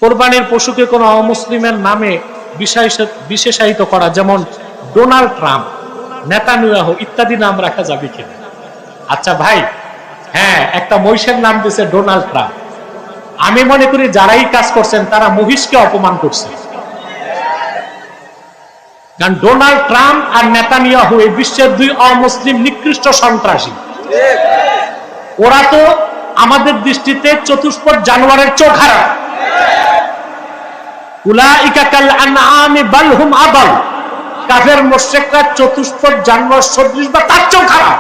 কোরবানির পশুকে কোনো অমুসলিমের নামে বিশেষায়িত করা, যেমন ডোনাল্ড ট্রাম্প, নেতানিয়াহু ইত্যাদি নাম রাখা যাবে কিনা? আচ্ছা ভাই, হ্যাঁ, একটা মহিষের নাম দিয়েছে ডোনাল্ড ট্রাম্প। আমি মনে করি যারাই কাজ করছেন তারা মহিষকে অপমান করছে। কারণ ডোনাল্ড ট্রাম্প আর নেতানিয়াহু এই বিশ্বের দুই অমুসলিম নিকৃষ্ট সন্ত্রাসী। ওরা তো আমাদের দৃষ্টিতে চতুষ্পদ জানোয়ারের চোখ হারা। উলাইকা কাল আনআমি বাল হুম আদাল। কাফের মুশরিকরা চতুষ্পদ জানোয়ার সদৃশ বা তার চোখ খারাপ।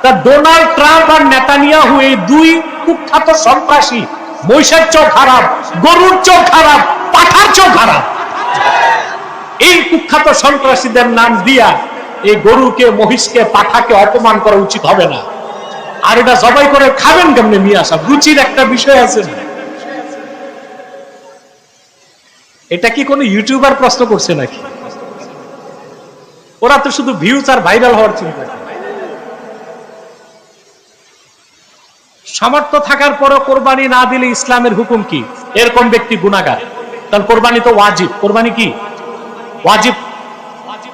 তা ডোনাল্ড ট্রাম্প আর নেতানিয়াহু এই দুই কুখ্যাত সন্ত্রাসী, মহিষের চোখ খারাপ, গরুর চোখ খারাপ, পাঠার চোখ খারাপ। এই কুখ্যাত সন্ত্রাসীদের নাম দিয়া এই গরুকে, মহিষকে, পাঠাকে অপমান করা উচিত হবে না। আর এটা জবাই করে খাবেন কেমনে? নিয়ে আসা রুচির একটা বিষয় আছে। এটা কি কোনো ইউটিউবার প্রশ্ন করছে নাকি? ওরা তো শুধু ভিউজ আর ভাইরাল হওয়ার চিন্তা। সামর্থ্য থাকার পরও কোরবানি না দিলে ইসলামের হুকুম কি? এরকম ব্যক্তি গুনাহগার। কারণ কোরবানি তো ওয়াজিব। কোরবানি কি ওয়াজিব?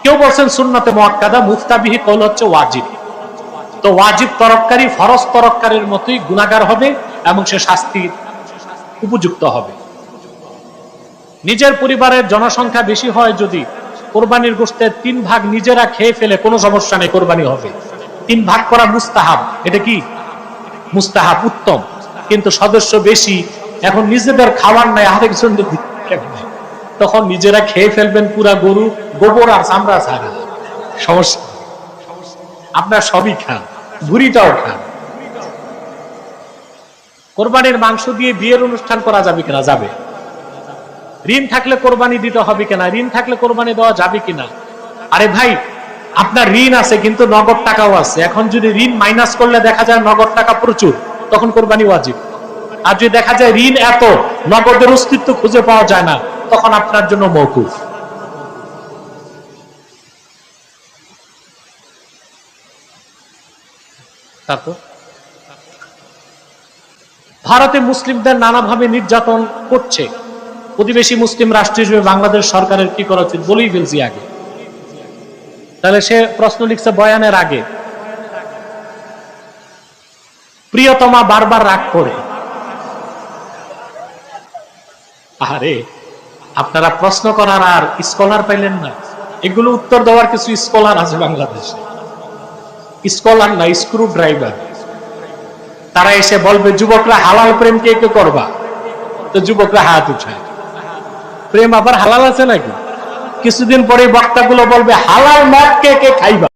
কেউ বলছেন সুন্নতে মুআক্কাদা, মুফতাবিহি কওল হচ্ছে ওয়াজিব। তো ওয়াজিব তরককারী ফরজ তরককারীর মতোই গুনাহগার হবে এবং সে শাস্তির উপযুক্ত হবে। নিজের পরিবারের জনসংখ্যা বেশি হয় যদি কোরবানির গোশতের 3 ভাগ নিজেরা খেয়ে ফেলে কোনো সমস্যা নেই, কোরবানি হবে। 3 ভাগ করা মুস্তাহাব। এটা কি মুস্তাহাব, উত্তম। কিন্তু সদস্য বেশি, এখন নিজেদের খাবার নাই, আরেকজনদের তখন নিজেরা খেয়ে ফেলবেন পুরা গরু, গোবর আর চামড়া ছাড়া। সমস্যা, আপনার সবই খান, ভুড়িটাও খান। কোরবানির মাংস দিয়ে বিয়ের অনুষ্ঠান করা যাবে কিনা? যাবে। ঋণ থাকলে কোরবানি দিতে হবে কিনা? ঋণ থাকলে কোরবানি দেওয়া যাবে কিনা? আরে ভাই, আপনার ঋণ আছে কিন্তু নগদ টাকাও আছে। এখন যদি ঋণ মাইনাস করলে দেখা যায় নগদ টাকা প্রচুর, তখন কোরবানি ওয়াজিব। আর যদি দেখা যায় ঋণ এত, নগদের অস্তিত্ব খুঁজে পাওয়া যায় না, তখন আপনার জন্য মওকুফ। তারপর ভারতে মুসলিমদের নানাভাবে নির্যাতন করছে। প্রতিবেশী মুসলিম রাষ্ট্র হিসেবে বাংলাদেশ সরকারের কি করা উচিত? বলেই ফেলছি আগে। তাহলে সে প্রশ্ন লিখছে বয়ানের আগে, প্রিয়তমা বারবার রাগ করে। আরে আপনারা প্রশ্ন করার আর স্কলার পাইলেন না? এগুলো উত্তর দেওয়ার কিছু স্কলার আছে বাংলাদেশে। স্কলার না, স্ক্রু ড্রাইভার। তারা এসে বলবে যুবকরা হালাল প্রেম কে কে করবা? তো যুবকরা হাত উঠায়। প্রেম আবার হালাল আছে নাকি? কিছুদিন পরে বক্তাগুলো বলবে হালাল মদ কে কে খাইবা?